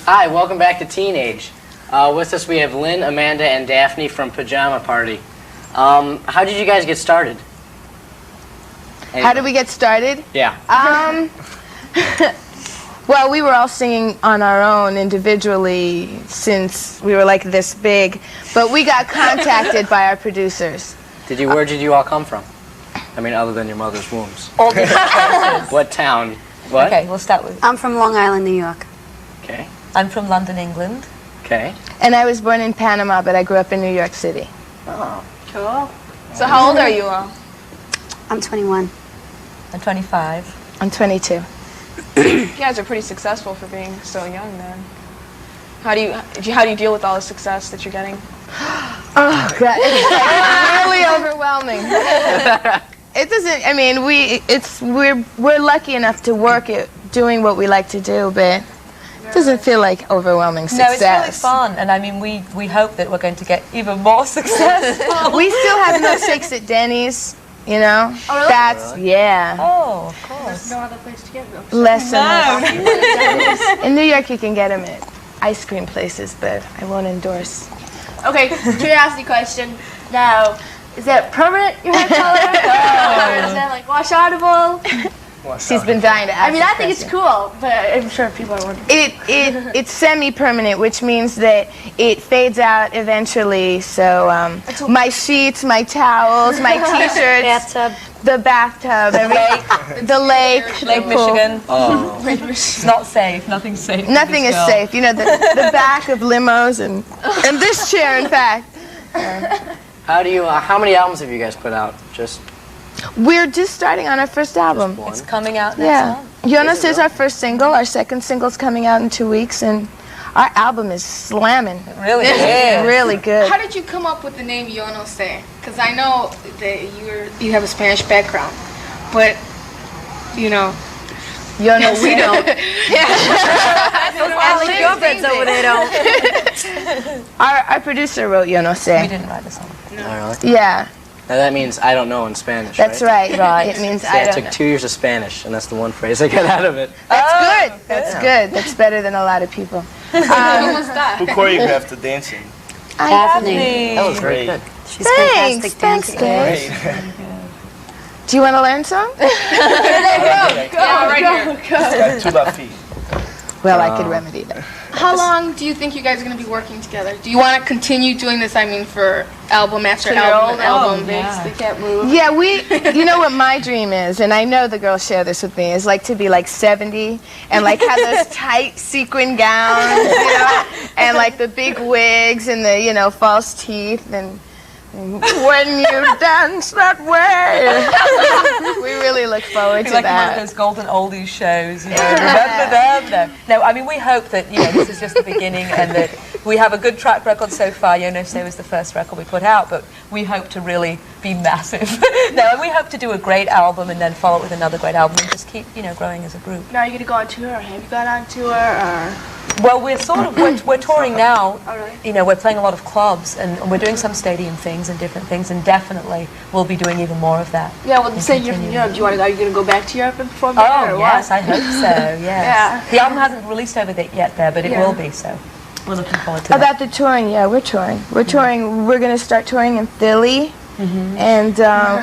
Hi, welcome back to Teenage. With us we have Lynn, Amanda, and Daphne from Pajama Party. How did you guys get started? How did we get started? Yeah. Well, we were all singing on our own individually since we were like this big, but we got contacted by our producers. Where did you all come from? I mean, other than your mother's wombs. All different places. What town? What? Okay, we'll start with. I'm from Long Island, New York. Okay. I'm from London, England. Okay. And I was born in Panama, but I grew up in New York City. Oh. Cool. So how old are you all? I'm 21. I'm 25. I'm 22. You guys are pretty successful for being so young then. How do you deal with all the success that you're getting? Oh, God. It's like really overwhelming. It doesn't, I mean, we're lucky enough to work at doing what we like to do, but it doesn't feel like overwhelming success. No, it's really fun, and I mean, we hope that we're going to get even more successful. We still have milkshakes at Denny's, you know? Oh, really? That's, yeah. Oh, of course. There's no other place to get them. Less than less. In New York, you can get them at ice cream places, but I won't endorse. Okay, curiosity question. Now, is that permanent, your hair color? Or is that like wash outable? She's been dying to ask. I mean, I think it's cool, but I'm sure people are wondering. It's semi-permanent, which means that it fades out eventually. So my sheets, my towels, my T-shirts, the bathtub, the lake, Lake the pool. Michigan. Oh. It's not safe. Nothing's safe. Nothing is safe. You know, the back of limos and this chair, in fact. How many albums have you guys put out? Just We're just starting on our first album. one? It's coming out next month. Jonas is our first single. Our second single's coming out in 2 weeks, and our album is slamming. It really is. Really good. How did you come up with the name Yo No Sé? Because I know that you have a Spanish background, but you know. Yo no, we don't. Over there don't. Our producer wrote Yo No We Sé. didn't write the song. Oh, really? Yeah, Now that means I don't know in Spanish, that's right. It means See, I I don't took know. 2 years of Spanish, and that's the one phrase I got out of it. That's good. That's good. That's better than a lot of people. Who was that? Who choreographed the dancing? Daphne. That was very Great. good. She's Thanks. fantastic Thanks, dancer. Dave. Do you want to learn some? Go, right here. She's got 2 left feet. Well, I could remedy that. How long do you think you guys are going to be working together? Do you want to continue doing this, I mean, for album after album and album? They can't move. Yeah, you know what my dream is, and I know the girls share this with me, is like to be like 70 and like have those tight sequin gowns, you know, and like the big wigs and the, you know, false teeth and when you dance that way. We really look forward to It's like one of that. those golden oldies shows, you know. Remember them? No, I mean, we hope that, you know, this is just the beginning and that we have a good track record so far. Yo No Sé was the first record we put out, but we hope to really be massive. No, and we hope to do a great album and then follow it with another great album and just keep, you know, growing as a group. Now, are you going to go on tour, or have you gone on tour, or? Well, we're sort of, we're touring now. Oh, really? You know, we're playing a lot of clubs and we're doing some stadium things and different things, and definitely we'll be doing even more of that. Yeah, well, And say you're from continue. Europe. Are you going to go back to Europe and perform there, Oh, or yes, what? I hope so, yes. Yeah. The album hasn't released over there yet there, but it Yeah. will be, so we're looking forward to that. About the touring, yeah, we're touring. We're touring. We're going to start touring in Philly. And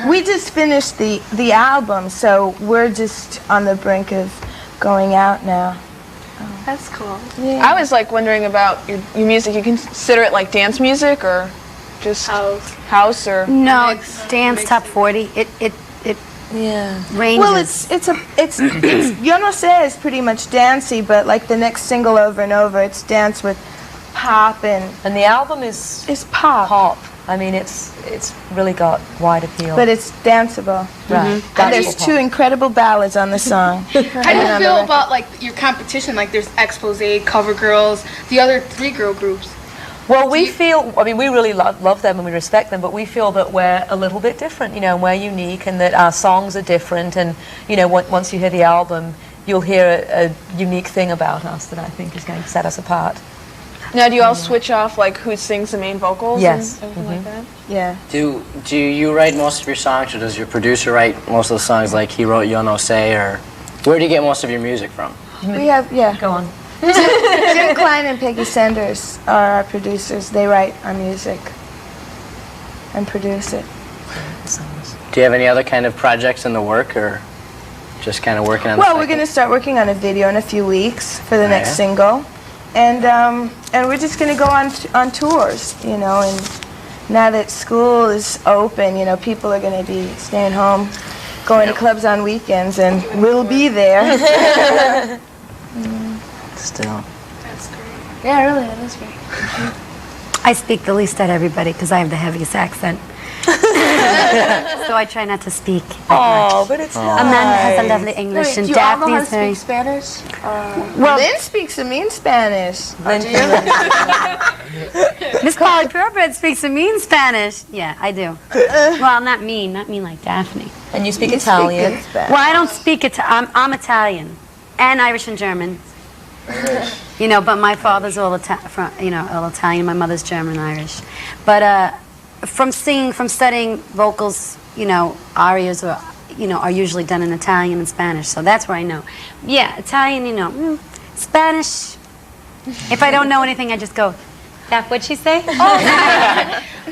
we just finished the album, so we're just on the brink of going out now. That's cool. I was like wondering about your music. You consider it like dance music or just house or? No, it's dance top 40. It Yeah. ranges. Well, it's Yo No Sé is pretty much dancey, but like the next single over and over, it's dance with pop and And the album is it's pop, pop. I mean, it's really got wide appeal. but it's danceable. right. And there's Danceable 2 incredible ballads on the song. How do you feel about like your competition? Like there's Expose, Cover Girls, the other 3 girl groups. Well, we feel, I mean, we really love them and we respect them, but we feel that we're a little bit different, you know, and we're unique and that our songs are different. And, you know, once you hear the album, you'll hear a unique thing about us that I think is going to set us apart. Now, do you all switch off like who sings the main vocals? Yes. And everything like that? Yeah. Do you write most of your songs, or does your producer write most of the songs like he wrote Yo No Sé, or where do you get most of your music from? We have, yeah. Go on. Jim Klein and Peggy Sanders are our producers. They write our music and produce it. Do you have any other kind of projects in the work, or just kind of working on? Well, we're going to start working on a video in a few weeks for the next single, and we're just going to go on tours, you know. And now that school is open, you know, people are going to be staying home, going to clubs on weekends, and we'll be there. Still. That's great. Yeah, really, that is great. I speak the least at everybody because I have the heaviest accent. So I try not to speak. Oh, but it's nice. Amanda has a lovely English, Wait, and do you all know how Daphne to is very. speak Spanish? Well, Lynn speaks to me in Spanish. Miss Polly Purebred speaks a mean Spanish. Yeah, I do. Well, not mean like Daphne. And you speak You Italian. Speak good Spanish. Well, I don't speak it. I'm Italian, and Irish and German. You know, but my father's all Italian. My mother's German, Irish. But from studying vocals, you know, arias are usually done in Italian and Spanish. So that's where I know. Yeah, Italian, you know, Spanish. If I don't know anything, I just go. What'd she say?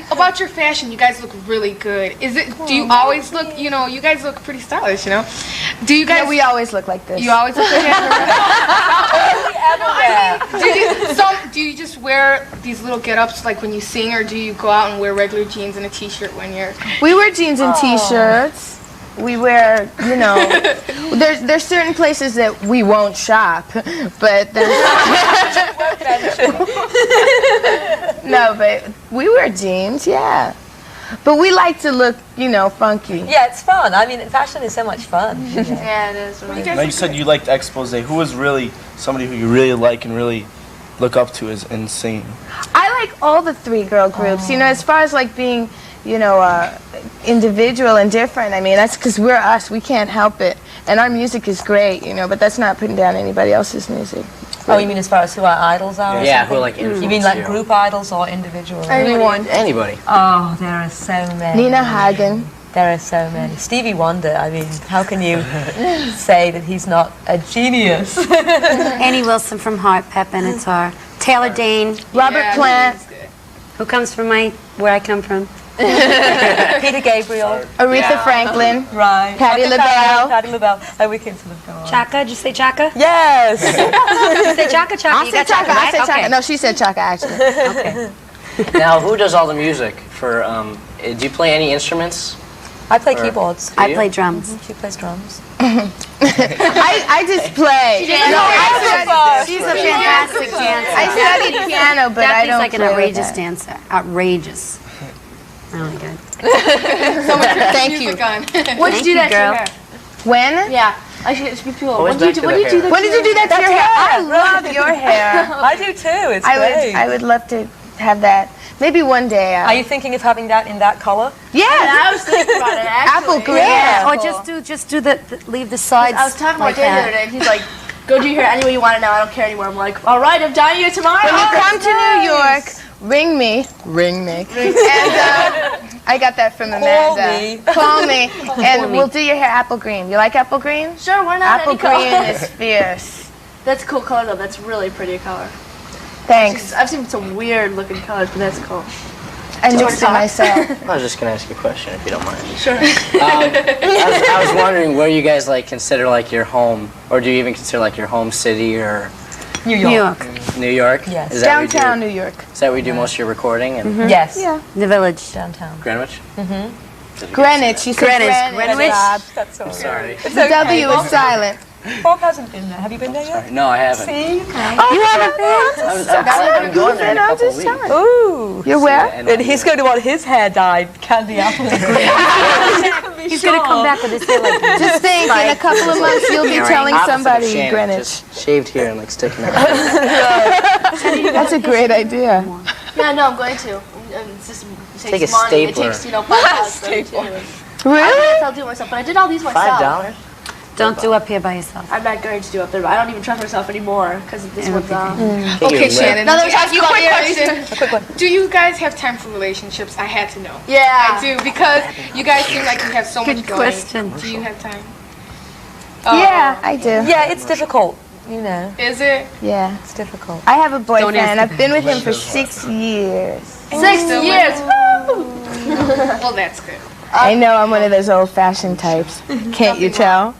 About your fashion, you guys look really good. Do you always look, you know, you guys look pretty stylish, you know? Do you guys... Yeah, we always look like this. You always look like do you just wear these little get-ups like when you sing, or do you go out and wear regular jeans and a t-shirt when you're... We wear jeans and t-shirts. We wear, you know, there's certain places that we won't shop, but there's... No, but we wear jeans, yeah. But we like to look, you know, funky. Yeah, it's fun. I mean, fashion is so much fun. You know? Yeah, it is. Really. Now you said you liked Expose. Who was really somebody who you really like and really look up to in singing? I like all the three girl groups, you know, as far as like being, you know, individual and different. I mean, that's because we're us. We can't help it. And our music is great, you know, but that's not putting down anybody else's music. Oh, you mean as far as who our idols are? or Yeah, something? who like influence You mean like group idols or individual? Anyone. Anybody. Oh, there are so many. Nina Hagen. There are so many. Stevie Wonder, I mean, how can you say that he's not a genius? Annie Wilson from Heart, Pep Benatar. Taylor Dane, Robert Plant. who comes from where I come from. Peter Gabriel. Aretha Franklin. Right. Patti LaBelle. Patti LaBelle. Oh, we can sort of go on. Chaka, did you say Chaka? Yes. Did you say Chaka, Chaka? I You said got Chaka. I right? said Okay. Chaka. No, she said Chaka, actually. Okay. Now, who does all the music for? Do you play any instruments? I play keyboards. I play drums. She plays drums. I just play. She's a fantastic dancer. I studied piano, but I Daphne's don't like an play with outrageous that. dancer. Outrageous. Really good. Thank you. When did you do that to girl. your hair? When? Yeah. I should speak people. Always When did back you to do the that? When did you do that to your hair? I love your hair. I do too. It's great. I would love to have that. Maybe one day. Are you thinking of having that in that color? Yeah. I was thinking about it actually. Apple green. Yeah, or just do leave the sides. I was talking to my like dad the other that. day, and he's like, "Go do your hair any way you want it now. I don't care anymore." I'm like, "All right, I'm dyeing you tomorrow." When you come to New York, ring me. And I got that from Amanda. me. Call me, and we'll do your hair apple green. You like apple green? Sure, why not? Apple Any color. green is fierce. That's a cool color though. That's really pretty color. Thanks. I've seen some weird looking colors, but that's cool. I mixed it myself. I was just gonna ask you a question, if you don't mind. Sure. I was wondering where you guys like consider like your home, or do you even consider like your home city or New New York. York, New York? Yes. Is that where you do- Downtown New York. Is that where you do most of your recording? And Yes. Yeah. the village. Downtown. Greenwich? Greenwich. You said Greenwich. Greenwich. Bob. That's all right. Sorry. The W is silent. Bob hasn't been there. Have you been there yet? No, I haven't. See? You haven't been? I'm going there in a couple of weeks. Ooh. You're where? And And he's going to want his hair dyed candy apple and green. He's gonna come back with his hair like this. Just think, in a couple of months you'll be telling Opposite of somebody Shannon, Greenwich. Just shaved here and like sticking out. That's a great idea. Yeah, no, I'm going to. It's just, it Take takes a money. stapler. It takes, $5 though, too. I Really? don't know if I'll do it myself, but I did all these myself. $5? Don't do up here by yourself. I'm not going to do up there, but I don't even trust myself anymore because this one's on. Okay, Shannon. Now let that me we're ask you a talking about quick question. Do you guys have time for relationships? I had to know. Yeah. I do, because you guys seem like you have so much Good going. question. Do you have time? Yeah, I do. Yeah, it's difficult. you know, Is it? Yeah. it's difficult. I have a boyfriend. ask I've been with him for 6 years. 6 years. Well, that's good. I know I'm one of those old-fashioned types. Can't you tell?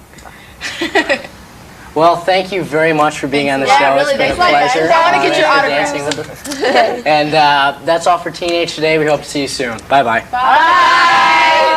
Well, thank you very much for being on the Yeah, show. really, It's been a thanks. pleasure. I wanna get your Thanks for dancing with us. And that's all for Teenage today. We hope to see you soon. Bye-bye. Bye.